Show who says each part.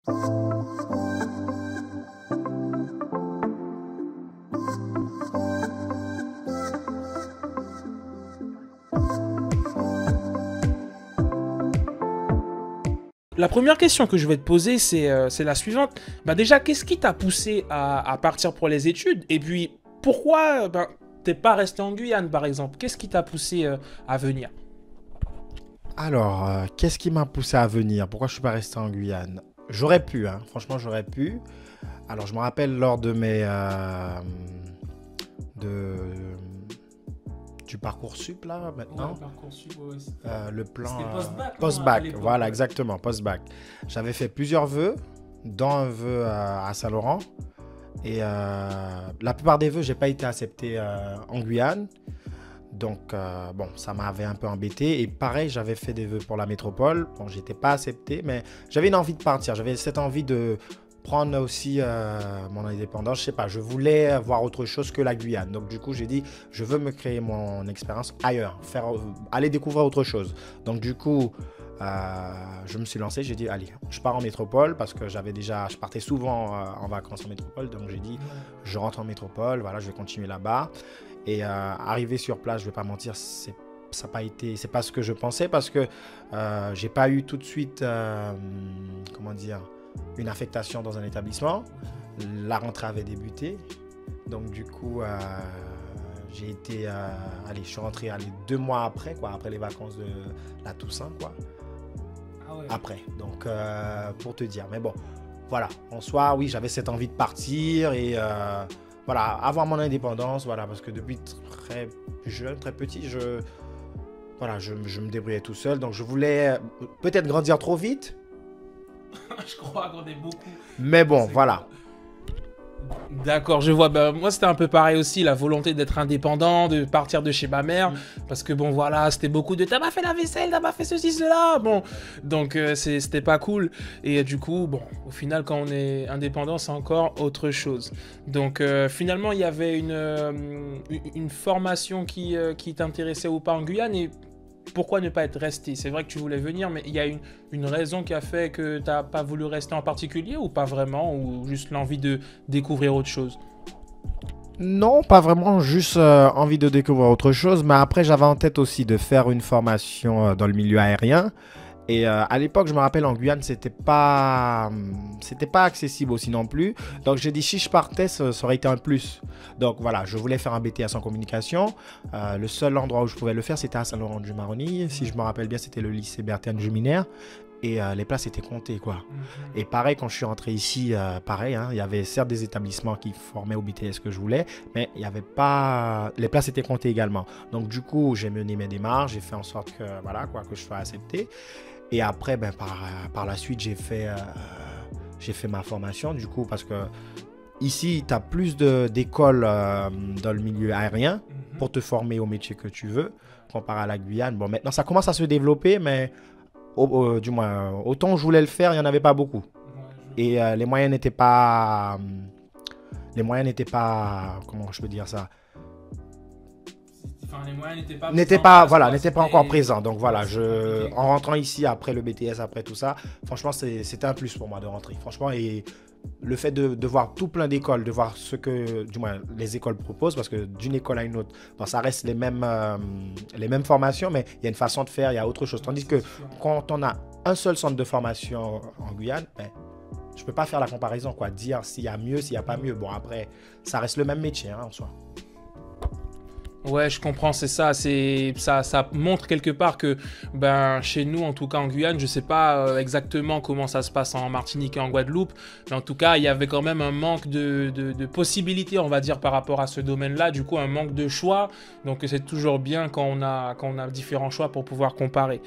Speaker 1: La première question que je vais te poser, c'est la suivante. Bah déjà, qu'est-ce qui t'a poussé à partir pour les études? Et puis, pourquoi t'es pas resté en Guyane, par exemple? Qu'est-ce qui t'a poussé à venir?
Speaker 2: Alors, qu'est-ce qui m'a poussé à venir? Pourquoi je suis pas resté en Guyane? J'aurais pu, hein. Franchement, j'aurais pu. Alors, je me rappelle lors de de, du Parcoursup, là, maintenant.
Speaker 1: Parcoursup, ouais.
Speaker 2: Le plan...
Speaker 1: C'était post-bac, non, à
Speaker 2: post-bac,
Speaker 1: l'époque,
Speaker 2: voilà,
Speaker 1: ouais.
Speaker 2: exactement, post-bac. J'avais fait plusieurs vœux, dont un vœu à Saint-Laurent. Et la plupart des vœux, j'ai pas été accepté en Guyane. Donc, bon, ça m'avait un peu embêté. Et pareil, j'avais fait des vœux pour la métropole. Bon, j'étais pas accepté, mais j'avais une envie de partir. J'avais cette envie de prendre aussi mon indépendance. Je sais pas, je voulais voir autre chose que la Guyane. Donc, du coup, j'ai dit, je veux me créer mon expérience ailleurs, aller découvrir autre chose. Donc, du coup, je me suis lancé. J'ai dit, allez, je pars en métropole parce que je partais souvent en vacances en métropole. Donc, j'ai dit, je rentre en métropole. Voilà, je vais continuer là-bas. Et arrivé sur place, je vais pas mentir, c'est pas ce que je pensais parce que j'ai pas eu tout de suite, comment dire, une affectation dans un établissement. La rentrée avait débuté, donc du coup, j'ai été, je suis rentré 2 mois après, quoi, après les vacances de la Toussaint, quoi.
Speaker 1: Ah ouais.
Speaker 2: Après, donc pour te dire, mais bon, voilà, en soi, oui, j'avais cette envie de partir et voilà, avoir mon indépendance, voilà, parce que depuis très jeune, très petit, voilà, je me débrouillais tout seul, donc je voulais peut-être grandir trop vite,
Speaker 1: Je crois qu'on est beaucoup.
Speaker 2: mais bon,
Speaker 1: C'est
Speaker 2: voilà.
Speaker 1: D'accord, je vois. Bah, moi, c'était un peu pareil aussi, la volonté d'être indépendant, de partir de chez ma mère. Parce que bon, voilà, c'était beaucoup de t'as pas fait la vaisselle, t'as pas fait ceci, cela. Bon, donc c'était pas cool. Et du coup, bon, au final, quand on est indépendant, c'est encore autre chose. Donc finalement, il y avait une formation qui t'intéressait ou pas en Guyane. Et pourquoi ne pas être resté? C'est vrai que tu voulais venir, mais il y a une raison qui a fait que tu n'as pas voulu rester en particulier ou pas vraiment, ou juste l'envie de découvrir autre chose?
Speaker 2: Non, pas vraiment, juste envie de découvrir autre chose, mais après, j'avais en tête aussi de faire une formation dans le milieu aérien. Et à l'époque, je me rappelle, en Guyane, c'était pas accessible aussi non plus. Donc, j'ai dit, si je partais, ça aurait été un plus. Donc, voilà, je voulais faire un BTS en communication. Le seul endroit où je pouvais le faire, c'était à Saint-Laurent-du-Maroni. Si je me rappelle bien, c'était le lycée Berthiane Juminaire. Et les places étaient comptées, quoi. Et pareil, quand je suis rentré ici, pareil, hein, il y avait certes des établissements qui formaient au BTS que je voulais, mais il y avait pas... Les places étaient comptées également. Donc, du coup, j'ai mené mes démarches, j'ai fait en sorte que, voilà, quoi, que je sois accepté. Et après, ben, par la suite, j'ai fait ma formation, du coup, parce que ici, tu as plus d'écoles dans le milieu aérien pour te former au métier que tu veux, comparé à la Guyane. Bon, maintenant, ça commence à se développer, mais du moins, autant je voulais le faire, il n'y en avait pas beaucoup. Et les moyens n'étaient pas... comment je peux dire ça?
Speaker 1: Enfin, les moyens n'étaient pas
Speaker 2: n'étaient pas encore présents. Donc voilà, en rentrant ici après le BTS, après tout ça, franchement, c'était un plus pour moi de rentrer. Franchement, et le fait de voir tout plein d'écoles, de voir ce que, du moins, les écoles proposent, parce que d'une école à une autre, bon, ça reste les mêmes formations, mais il y a une façon de faire, il y a autre chose. Tandis que quand on a un seul centre de formation en Guyane, ben, je peux pas faire la comparaison, quoi. Dire s'il y a mieux, s'il n'y a pas mieux. Bon, après, ça reste le même métier, hein, en soi.
Speaker 1: Ouais, je comprends, c'est ça. Ça montre quelque part que, ben, chez nous, en tout cas en Guyane, je sais pas exactement comment ça se passe en Martinique et en Guadeloupe, mais en tout cas, il y avait quand même un manque de possibilités, on va dire, par rapport à ce domaine-là. Du coup, un manque de choix. Donc, c'est toujours bien quand on a différents choix pour pouvoir comparer.